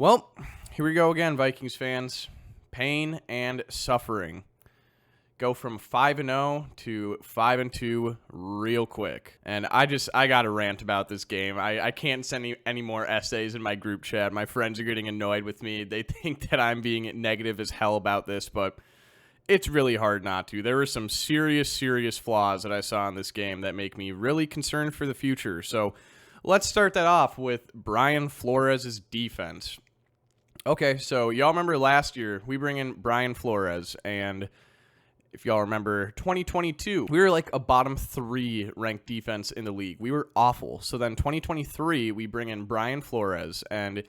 Well, here we go again, Vikings fans. Pain and suffering. Go from 5-0 to 5-2 real quick. And I got to rant about this game. I can't send any more essays in my group chat. My friends are getting annoyed with me. They think that I'm being negative as hell about this, but it's really hard not to. There were some serious flaws that I saw in this game that make me really concerned for the future. So let's start that off with Brian Flores' defense. Okay, so y'all remember last year, we bring in Brian Flores, and if y'all remember 2022, we were like a bottom 3 ranked defense in the league. We were awful. So then 2023, we bring in Brian Flores, and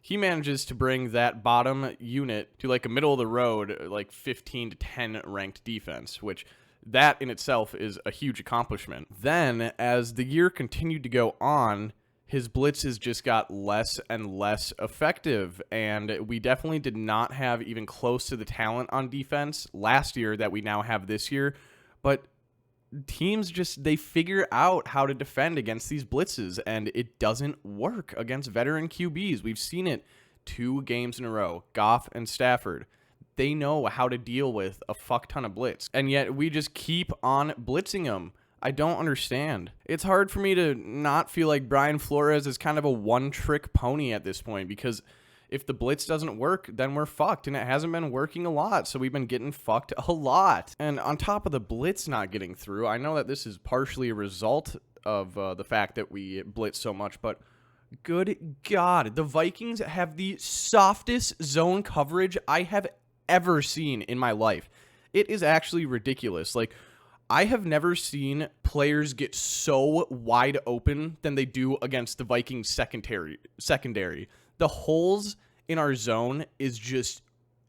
he manages to bring that bottom unit to like a middle of the road, like 15 to 10 ranked defense, which that in itself is a huge accomplishment. Then as the year continued to go on, his blitzes just got less and less effective, and we definitely did not have even close to the talent on defense last year that we now have this year. But teams they figure out how to defend against these blitzes, and it doesn't work against veteran QBs. We've seen it 2 games in a row, Goff and Stafford. They know how to deal with a fuck ton of blitz, and yet we just keep on blitzing them. I don't understand. It's hard for me to not feel like Brian Flores is kind of a one-trick pony at this point, because if the blitz doesn't work, then we're fucked, and it hasn't been working a lot, so we've been getting fucked a lot. And on top of the blitz not getting through, I know that this is partially a result of the fact that we blitz so much, but good God, the Vikings have the softest zone coverage I have ever seen in my life. It is actually ridiculous. Like, I have never seen players get so wide open than they do against the Vikings secondary. The holes in our zone is just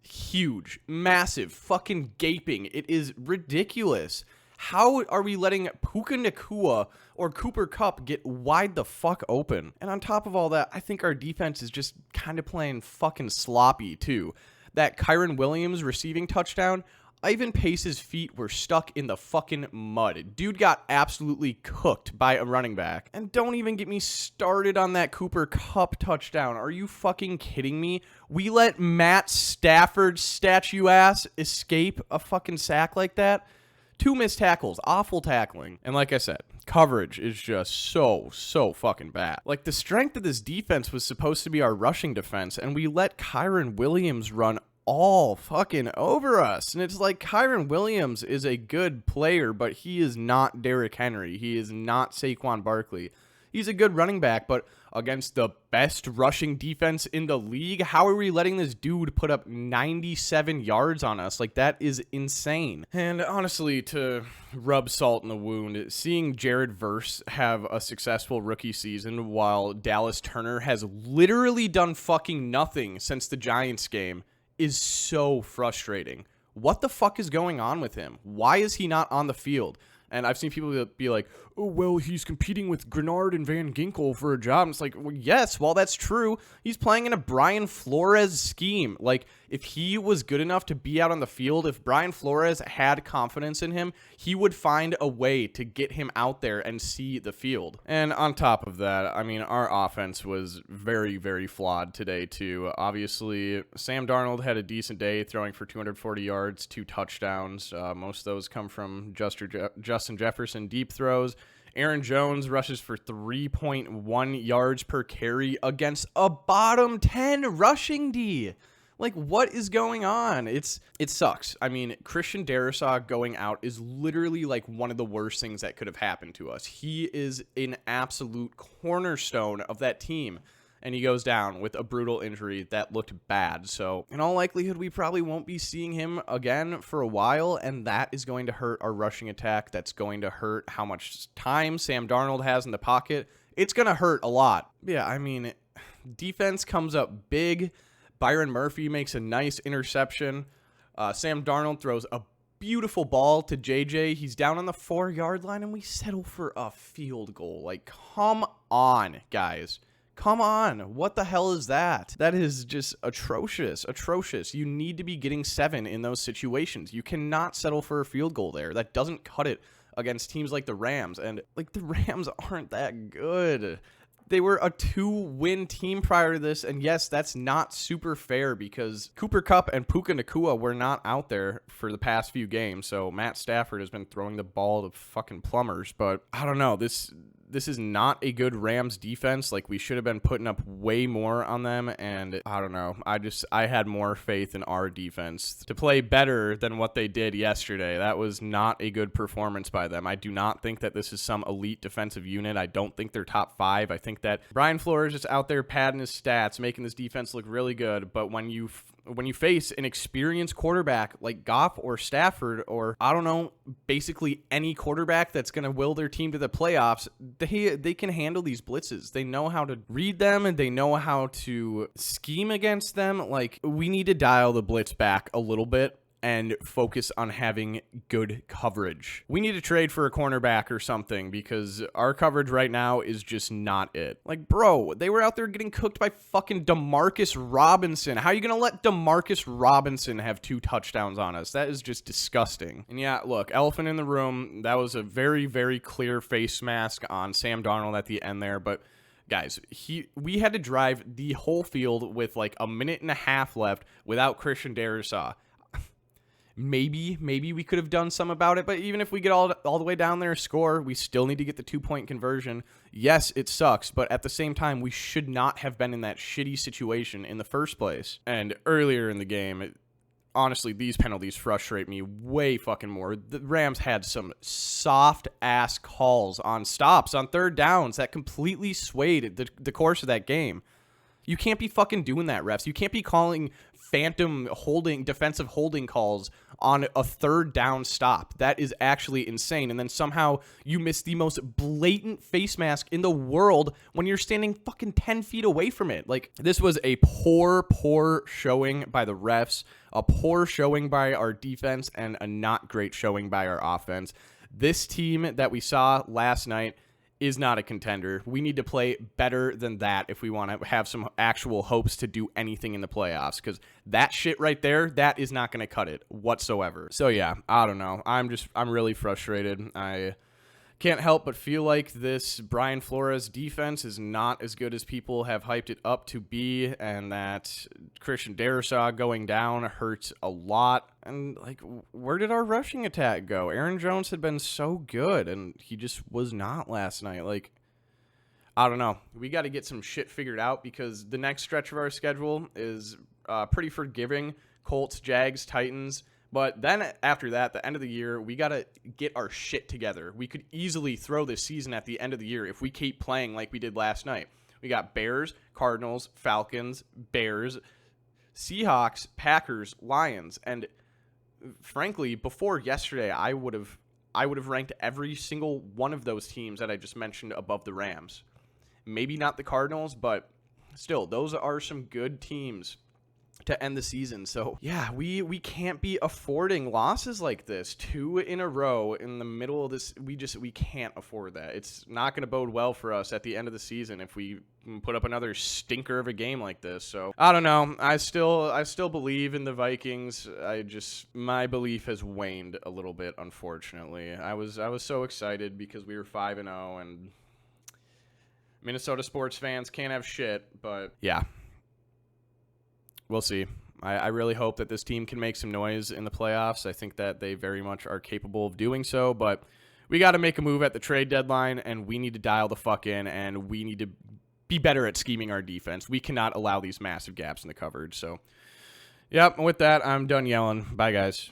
huge, massive, fucking gaping. It is ridiculous. How are we letting Puka Nacua or Cooper Kupp get wide the fuck open? And on top of all that, I think our defense is just kind of playing fucking sloppy too. That Kyren Williams receiving touchdown, Ivan Pace's feet were stuck in the fucking mud. Dude got absolutely cooked by a running back. And don't even get me started on that Cooper Kupp touchdown. Are you fucking kidding me? We let Matt Stafford statue ass escape a fucking sack like that? 2 missed tackles, awful tackling. And like I said, coverage is just so fucking bad. Like, the strength of this defense was supposed to be our rushing defense, and we let Kyren Williams run all fucking over us. And it's like, Kyren Williams is a good player, but he is not Derrick Henry. He is not Saquon Barkley. He's a good running back, but against the best rushing defense in the league, how are we letting this dude put up 97 yards on us? Like, that is insane. And honestly, to rub salt in the wound, seeing Jared Verse have a successful rookie season while Dallas Turner has literally done fucking nothing since the Giants game is so frustrating. What the fuck is going on with him? Why is he not on the field? And I've seen people be like, oh, well, he's competing with Grenard and Van Ginkel for a job. And it's like, well, yes, well, that's true. He's playing in a Brian Flores scheme. Like, if he was good enough to be out on the field, if Brian Flores had confidence in him, he would find a way to get him out there and see the field. And on top of that, I mean, our offense was very flawed today, too. Obviously, Sam Darnold had a decent day, throwing for 240 yards, 2 touchdowns. Most of those come from Justin Jefferson deep throws. Aaron Jones rushes for 3.1 yards per carry against a bottom 10 rushing D. Like, what is going on? It sucks. I mean, Christian Darrisaw going out is literally like one of the worst things that could have happened to us. He is an absolute cornerstone of that team, and he goes down with a brutal injury that looked bad. So in all likelihood, we probably won't be seeing him again for a while, and that is going to hurt our rushing attack. That's going to hurt how much time Sam Darnold has in the pocket. It's going to hurt a lot. Yeah, I mean, defense comes up big. Byron Murphy makes a nice interception. Sam Darnold throws a beautiful ball to JJ. He's down on the 4-yard line, and we settle for a field goal. Like, come on, guys. Come on. What the hell is that? That is just atrocious. You need to be getting 7 in those situations. You cannot settle for a field goal there. That doesn't cut it against teams like the Rams. And, like, the Rams aren't that good. They were a 2-win team prior to this, and yes, that's not super fair because Cooper Kupp and Puka Nacua were not out there for the past few games, so Matt Stafford has been throwing the ball to fucking plumbers, but I don't know, this is not a good Rams defense. Like, we should have been putting up way more on them, and I don't know. I had more faith in our defense to play better than what they did yesterday. That was not a good performance by them. I do not think that this is some elite defensive unit. I don't think they're top 5. I think that Brian Flores is out there padding his stats, making this defense look really good, but when you face an experienced quarterback like Goff or Stafford or, I don't know, basically any quarterback that's going to will their team to the playoffs, they can handle these blitzes. They know how to read them, and they know how to scheme against them. Like, we need to dial the blitz back a little bit and focus on having good coverage. We need to trade for a cornerback or something because our coverage right now is just not it. Like, bro, they were out there getting cooked by fucking Demarcus Robinson. How are you going to let Demarcus Robinson have 2 touchdowns on us? That is just disgusting. And yeah, look, elephant in the room. That was a very, very clear face mask on Sam Darnold at the end there, but guys, we had to drive the whole field with like a minute and a half left without Christian Darrisaw. Maybe we could have done some about it, but even if we get all the way down there, score, we still need to get the 2-point conversion. Yes, it sucks, but at the same time, we should not have been in that shitty situation in the first place. And earlier in the game, honestly, these penalties frustrate me way fucking more. The Rams had some soft-ass calls on stops, on third downs that completely swayed the course of that game. You can't be fucking doing that, refs. You can't be calling phantom defensive holding calls on a third down stop. That is actually insane. And then somehow you miss the most blatant face mask in the world when you're standing fucking 10 feet away from it. Like, this was a poor showing by the refs, a poor showing by our defense, and a not great showing by our offense. This team that we saw last night is not a contender. We need to play better than that if we want to have some actual hopes to do anything in the playoffs, because that shit right there, that is not going to cut it whatsoever. So yeah, I don't know. I'm really frustrated. I can't help but feel like this Brian Flores defense is not as good as people have hyped it up to be, and that Christian Darrisaw going down hurts a lot. And, like, where did our rushing attack go? Aaron Jones had been so good, and he just was not last night. Like, I don't know. We got to get some shit figured out because the next stretch of our schedule is pretty forgiving. Colts, Jags, Titans. But then after that, the end of the year, we got to get our shit together. We could easily throw this season at the end of the year if we keep playing like we did last night. We got Bears, Cardinals, Falcons, Bears, Seahawks, Packers, Lions. And frankly, before yesterday, I would have ranked every single one of those teams that I just mentioned above the Rams. Maybe not the Cardinals, but still, those are some good teams to end the season. So yeah, we can't be affording losses like this 2 in a row in the middle of this. We can't afford that. It's not going to bode well for us at the end of the season if we put up another stinker of a game like this. So I don't know. I still believe in the Vikings. My belief has waned a little bit, unfortunately. I was so excited because we were 5-0, and Minnesota sports fans can't have shit, but yeah. We'll see. I really hope that this team can make some noise in the playoffs. I think that they very much are capable of doing so, but we got to make a move at the trade deadline, and we need to dial the fuck in, and we need to be better at scheming our defense. We cannot allow these massive gaps in the coverage. So, yep, with that, I'm done yelling. Bye, guys.